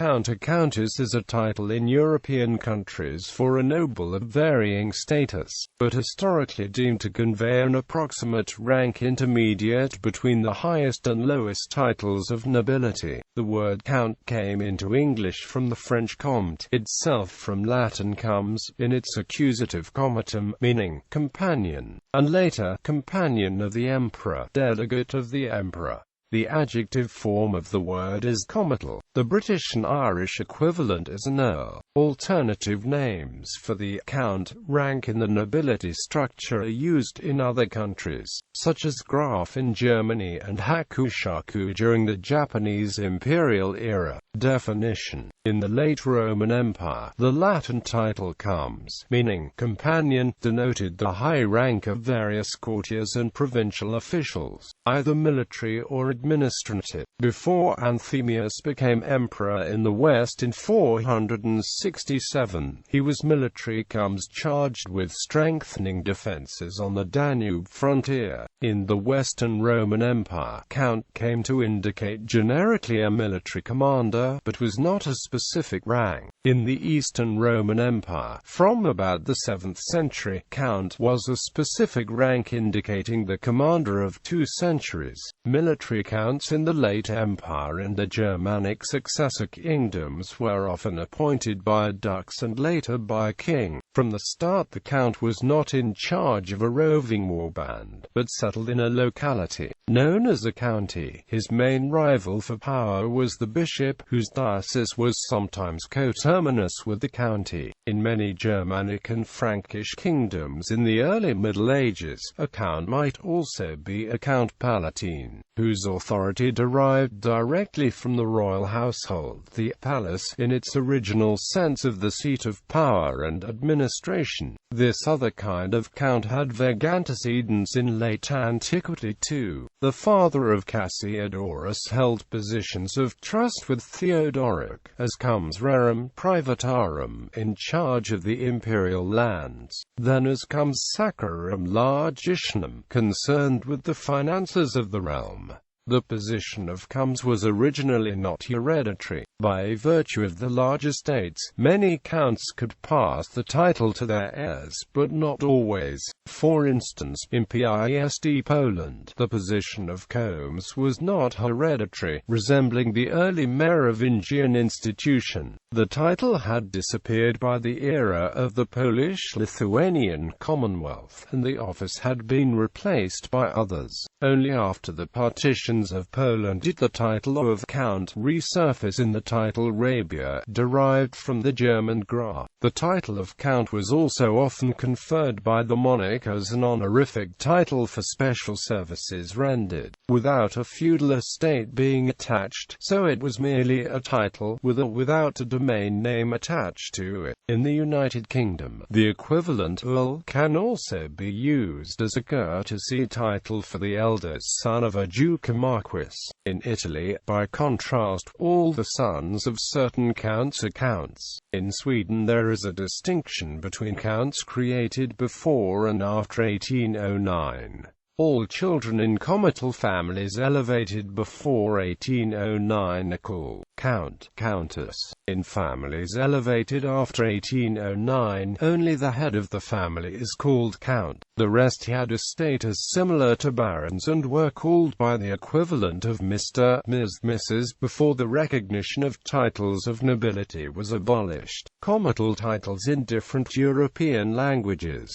count. A countess is a title in European countries for a noble of varying status, but historically deemed to convey an approximate rank intermediate between the highest and lowest titles of nobility. The word count came into English from the French comte, itself from Latin comes, in its accusative comitem, meaning companion, and later companion of the emperor, delegate of the emperor. The adjective form of the word is comital. The British and Irish equivalent is an earl. Alternative names for the count rank in the nobility structure are used in other countries, such as Graf in Germany and hakushaku during the Japanese imperial era. Definition: in the late Roman Empire, the Latin title comes, meaning companion, denoted the high rank of various courtiers and provincial officials, either military or administrative. Before Anthemius became emperor in the West in 467, he was military comes charged with strengthening defenses on the Danube frontier. In the Western Roman Empire, count came to indicate generically a military commander, but was not a specific rank. In the Eastern Roman Empire, from about the 7th century, count was a specific rank indicating the commander of 2 centuries. Military counts in the late Empire and the Germanic successor kingdoms were often appointed by a dux and later by a king. From the start, the count was not in charge of a roving warband, but settled in a locality known as a county. His main rival for power was the bishop, whose diocese was sometimes coterminous with the county. In many Germanic and Frankish kingdoms in the early Middle Ages, a count might also be a count palatine, whose authority derived directly from the royal household, the palace, in its original sense of the seat of power and administration. This other kind of count had vague antecedents in late antiquity too. The father of Cassiodorus held positions of trust with Theodoric, as comes rerum privatarum, in charge of the imperial lands, then as comes sacrarum largitionum, concerned with the finances of the realm. The position of comes was originally not hereditary. By virtue of the large estates, many counts could pass the title to their heirs, but not always. For instance, in Pist Poland, the position of comes was not hereditary, resembling the early Merovingian institution. The title had disappeared by the era of the Polish-Lithuanian Commonwealth, and the office had been replaced by others. Only after the partitions of Poland did the title of count resurface in the title Rabia, derived from the German Graf. The title of count was also often conferred by the monarch as an honorific title for special services rendered, without a feudal estate being attached, so it was merely a title, with or without a domain name attached to it. In the United Kingdom, the equivalent earl can also be used as a courtesy title for the eldest son of a duke or marquis. In Italy, by contrast, all the sons of certain counts are counts. In Sweden there is a distinction between counts created before and after 1809. All children in comital families elevated before 1809 are called count, countess. In families elevated after 1809, only the head of the family is called count. The rest had a status similar to barons and were called by the equivalent of Mr., Ms., Mrs. before the recognition of titles of nobility was abolished. Comital titles in different European languages.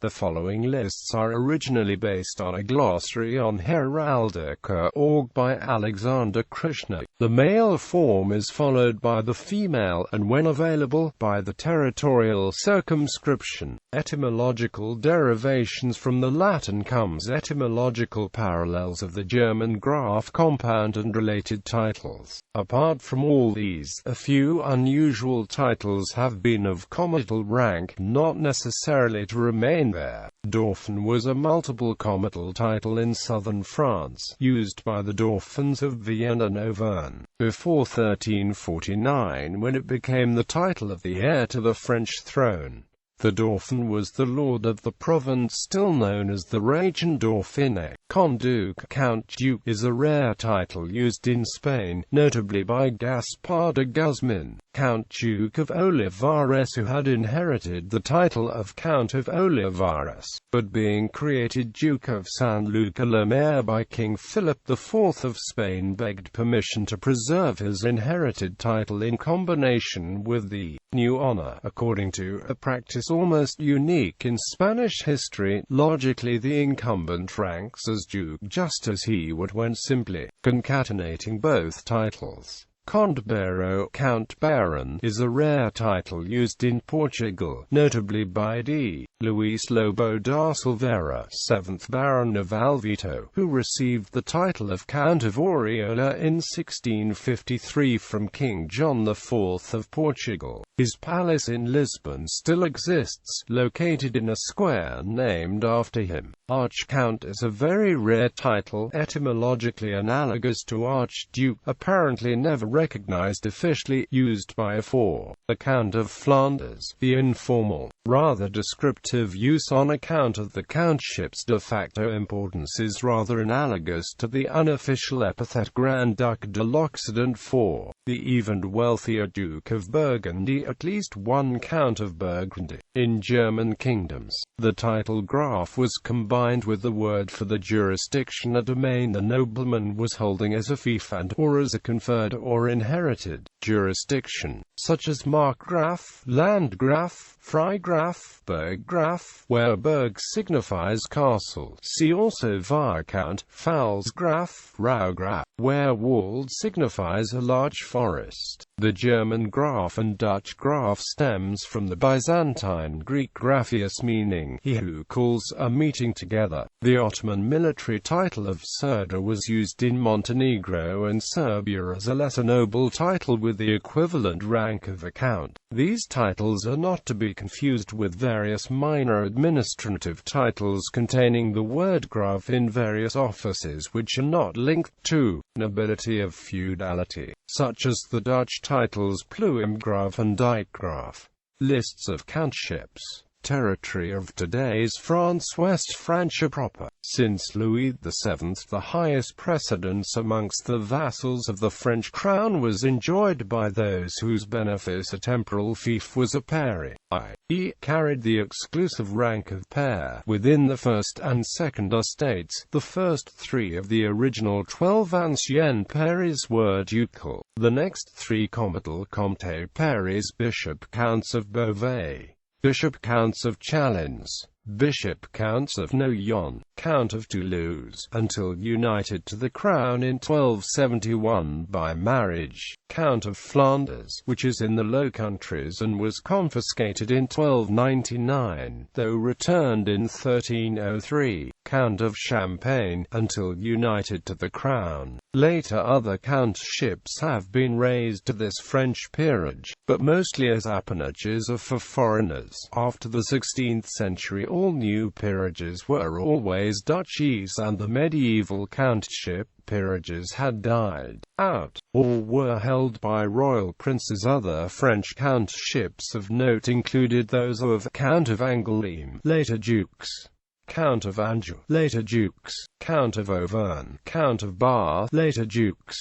The following lists are originally based on a glossary on heraldica.org by Alexander Krishna. The male form is followed by the female, and when available, by the territorial circumscription. Etymological derivations from the Latin comes etymological parallels of the German Graf compound and related titles. Apart from all these, a few unusual titles have been of comital rank, not necessarily to remain there. Dauphin was a multiple comital title in southern France, used by the Dauphins of Vienne and Auvergne, before 1349, when it became the title of the heir to the French throne. The Dauphin was the lord of the province still known as the Regent Dauphiné. Conduke, Count Duke, is a rare title used in Spain, notably by Gaspar de Guzman, Count Duke of Olivares, who had inherited the title of Count of Olivares, but being created Duke of Sanlúcar la Mayor by King Philip IV of Spain, begged permission to preserve his inherited title in combination with the new honor, according to a practice almost unique in Spanish history. Logically, the incumbent ranks as Duke just as he would when simply concatenating both titles. Condebaro, Count Baron, is a rare title used in Portugal, notably by D. Luís Lobo da Silveira, 7th Baron of Alvito, who received the title of Count of Oriola in 1653 from King John IV of Portugal. His palace in Lisbon still exists, located in a square named after him. Archcount is a very rare title, etymologically analogous to Archduke, apparently never recognized officially, used by the Count of Flanders. The informal, rather descriptive use on account of the countship's de facto importance is rather analogous to the unofficial epithet Grand Duc de l'Occident for the even wealthier Duke of Burgundy, at least one Count of Burgundy. In German kingdoms, the title Graf was combined with the word for the jurisdiction a domain the nobleman was holding as a fief and/or as a conferred or inherited jurisdiction, such as Markgraf, Landgraf, Freigraf, Burggraf, where Burg signifies castle. See also Viscount, Pfalzgraf, Raugraf, where Wald signifies a large forest. The German Graf and Dutch Graf stems from the Byzantine Greek graphius, meaning he who calls a meeting together. The Ottoman military title of Serdar was used in Montenegro and Serbia as a lesser noble title with the equivalent rank of a count. These titles are not to be confused with various minor administrative titles containing the word Graf in various offices which are not linked to nobility of feudality, such as the Dutch titles Pluimgraf and Dijkgraaf. Lists of countships. Territory of today's France. West Francia proper. Since Louis VII, the highest precedence amongst the vassals of the French crown was enjoyed by those whose benefice a temporal fief was a pairie, i.e., carried the exclusive rank of pair within the first and second estates. The first three of the original 12 anciennes pairies were ducal, the next three comital comte pairies, bishop counts of Beauvais, Bishop Counts of Chalons, Bishop Counts of Noyon, Count of Toulouse, until united to the crown in 1271 by marriage, Count of Flanders, which is in the Low Countries and was confiscated in 1299, though returned in 1303, Count of Champagne, until united to the crown. Later other countships have been raised to this French peerage, but mostly as appanages for foreigners. After the 16th century all new peerages were always duchies and the medieval countship peerages had died out, or were held by royal princes. Other French countships of note included those of Count of Angoulême, later dukes, Count of Anjou, later dukes, Count of Auvergne, Count of Bar, later dukes,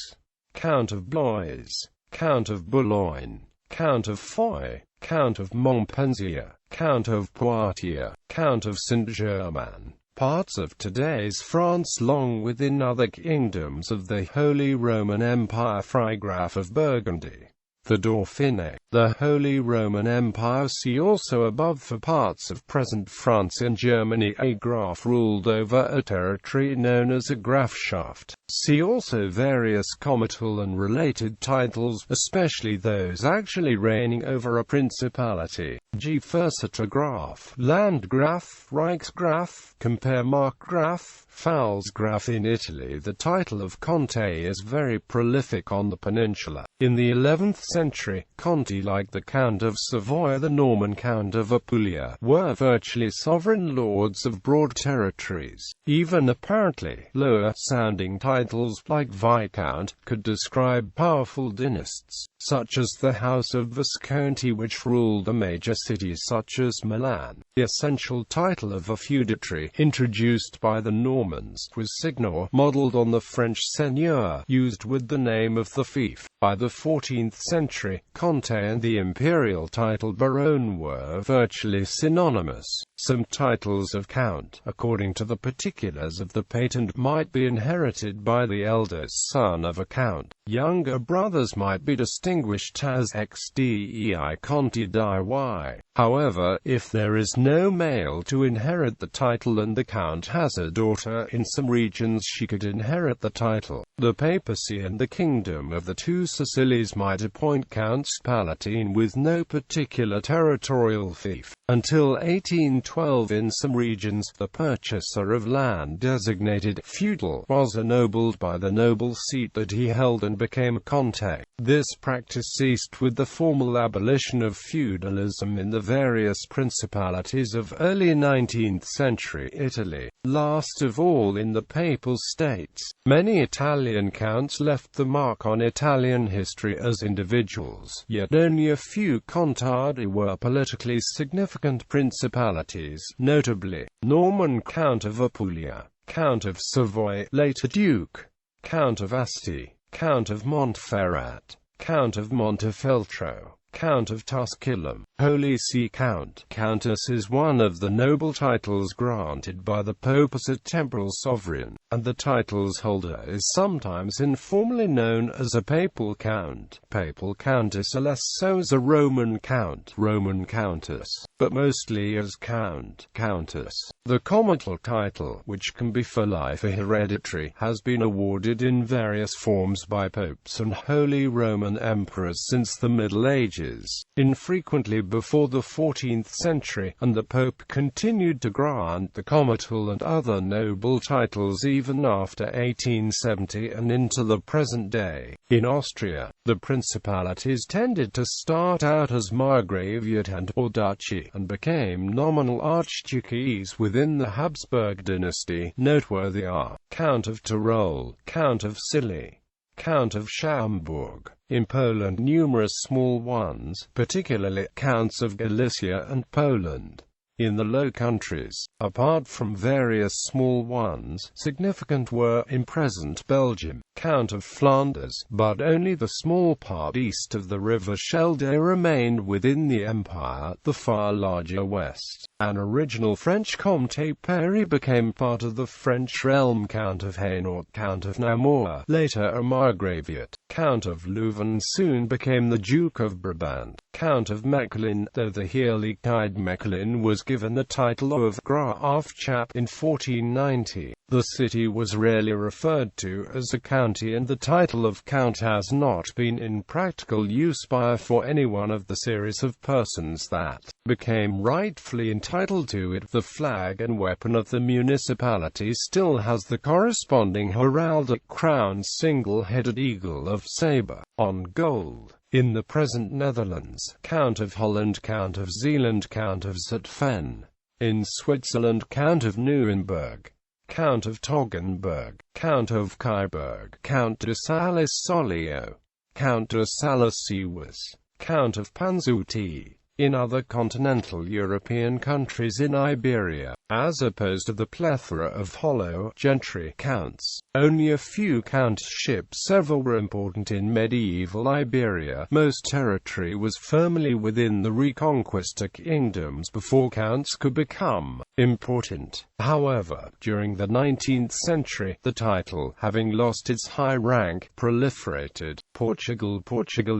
Count of Blois, Count of Boulogne, Count of Foix, Count of Montpensier, Count of Poitiers, Count of Saint-Germain. Parts of today's France long within other kingdoms of the Holy Roman Empire. Freigraf of Burgundy, the Dauphiné, the Holy Roman Empire. See also above. For parts of present France and Germany, a graf ruled over a territory known as a grafschaft. See also various comital and related titles, especially those actually reigning over a principality. G. Fürster Graf, Landgraf, Reichsgraf. Compare Markgraf, Pfalzgraf. In Italy, the title of Comte is very prolific on the peninsula. In the 11th century, Conti, like the Count of Savoy, the Norman Count of Apulia, were virtually sovereign lords of broad territories. Even apparently lower-sounding titles like Viscount could describe powerful dynasts, such as the House of Visconti, which ruled a major cities such as Milan. The essential title of a feudatory, introduced by the Normans, was seigneur, modelled on the French seigneur, used with the name of the fief. By the 14th century, comte and the imperial title baron were virtually synonymous. Some titles of count, according to the particulars of the patent, might be inherited by the eldest son of a count. Younger brothers might be distinguished as xdei conte diy. However, if there is no male to inherit the title and the count has a daughter, in some regions she could inherit the title. The papacy and the kingdom of the Two Sicilies might appoint counts palatine with no particular territorial fief. Until 1812, in some regions, the purchaser of land designated feudal was ennobled by the noble seat that he held and became a conte. This practice ceased with the formal abolition of feudalism in the various principalities of early 19th century Italy. Last of all, in the Papal States, many Italian counts left the mark on Italian history as individuals, yet only a few contadi were politically significant principalities, notably, Norman Count of Apulia, Count of Savoy, later Duke, Count of Asti, Count of Montferrat, Count of Montefeltro, Count of Tusculum, Holy See Count. Countess is one of the noble titles granted by the Pope as a temporal sovereign, and the title's holder is sometimes informally known as a papal count, papal countess, or less so as a Roman count, Roman countess, but mostly as count, countess. The comital title, which can be for life or hereditary, has been awarded in various forms by popes and Holy Roman emperors since the Middle Ages, infrequently before the 14th century, and the Pope continued to grant the comital and other noble titles even after 1870 and into the present day. In Austria, the principalities tended to start out as margraviate and/or duchy, and became nominal archduchies within the Habsburg dynasty. Noteworthy are Count of Tyrol, Count of Scilly, Count of Schaumburg. In Poland, numerous small ones, particularly Counts of Galicia and Poland. In the Low Countries, apart from various small ones, significant were, in present Belgium, Count of Flanders, but only the small part east of the river Schelde remained within the empire. The far larger west, an original French comte Paris, became part of the French realm. Count of Hainaut, Count of Namur, later a margraviate. Count of Leuven soon became the Duke of Brabant. Count of Mechlin, though the Heerlijkheid Mechlin was given the title of Graafschap in 1490. The city was rarely referred to as a county, and the title of count has not been in practical use for any one of the series of persons that became rightfully entitled to it. The flag and weapon of the municipality still has the corresponding heraldic crown, single-headed eagle of sabre, on gold. In the present Netherlands, Count of Holland, Count of Zeeland, Count of Zutphen. In Switzerland, Count of Neuenburg, Count of Toggenburg, Count of Kyburg, Count de Salis-Solio, Count de Salis-Siwas, Count of Panzuti. In other continental European countries, in Iberia, as opposed to the plethora of hollow gentry counts, only a few countships ever were important. In medieval Iberia, most territory was firmly within the Reconquista kingdoms before counts could become important. However, during the 19th century, the title, having lost its high rank, proliferated. Portugal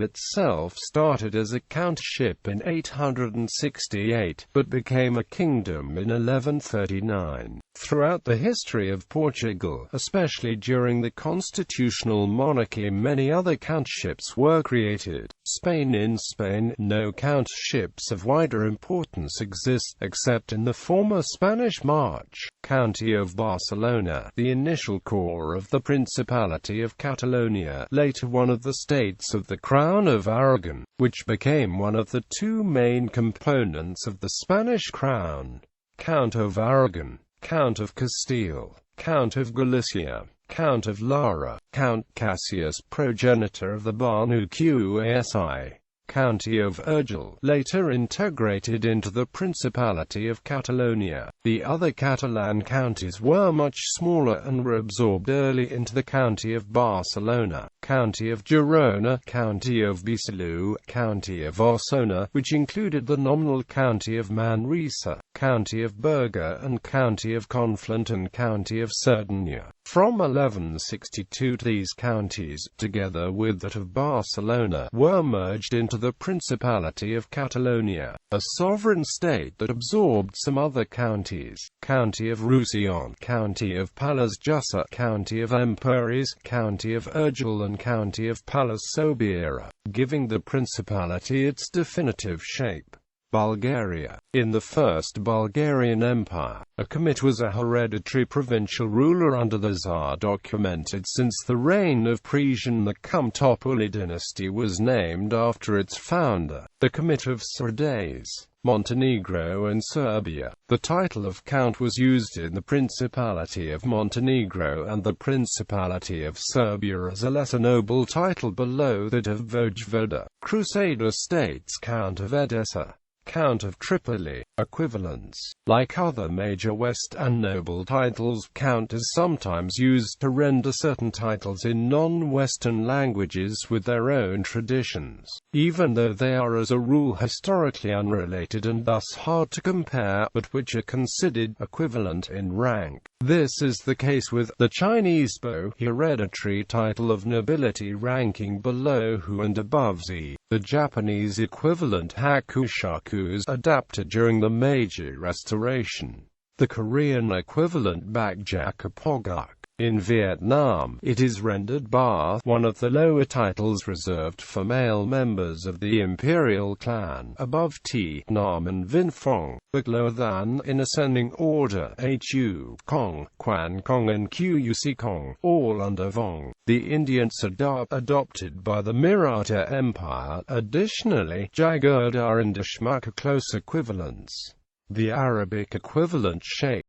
itself started as a countship in 868, but became a kingdom in 1139. Throughout the history of Portugal, especially during the constitutional monarchy, many other countships were created. In Spain, no countships of wider importance exist, except in the former Spanish March County of Barcelona, the initial core of the Principality of Catalonia, later one of the states of the Crown of Aragon, which became one of the two main components of the Spanish crown. Count of Aragon, Count of Castile, Count of Galicia, Count of Lara, Count Cassius, progenitor of the Banu Qasi, County of Urgell, later integrated into the Principality of Catalonia. The other Catalan counties were much smaller and were absorbed early into the County of Barcelona, County of Girona, County of Besalú, County of Osona, which included the nominal County of Manresa, County of Berga and County of Conflent and County of Cerdaña. From 1162 these counties, together with that of Barcelona, were merged into the Principality of Catalonia, a sovereign state that absorbed some other counties: County of Roussillon, County of Pallars Jussá, County of Empúries, County of Urgell and County of Pallars Sobirà, giving the principality its definitive shape. Bulgaria. In the First Bulgarian Empire, a comte was a hereditary provincial ruler under the Tsar. Documented since the reign of Presian, the Comte dynasty was named after its founder, the Comte of Srdays, Montenegro and Serbia. The title of count was used in the Principality of Montenegro and the Principality of Serbia as a lesser noble title below that of Vojvoda. Crusader states Count of Edessa, Count of Tripoli. Equivalents. Like other major West and noble titles, count is sometimes used to render certain titles in non-Western languages with their own traditions, even though they are as a rule historically unrelated and thus hard to compare, but which are considered equivalent in rank. This is the case with the Chinese Bo, hereditary title of nobility ranking below Hu and above Zi. The Japanese equivalent hakushaku is adapted during the Meiji Restoration. The Korean equivalent bakjakapogak. In Vietnam, it is rendered ba, one of the lower titles reserved for male members of the imperial clan, above T, Nam and Vin Phong, but lower than, in ascending order, Hu, Kong, Quan Kong and Quc Kong, all under Vong. The Indian Sadar, adopted by the Maratha Empire. Additionally, Jagurdar and Deshmukh are close equivalents. The Arabic equivalent Sheikh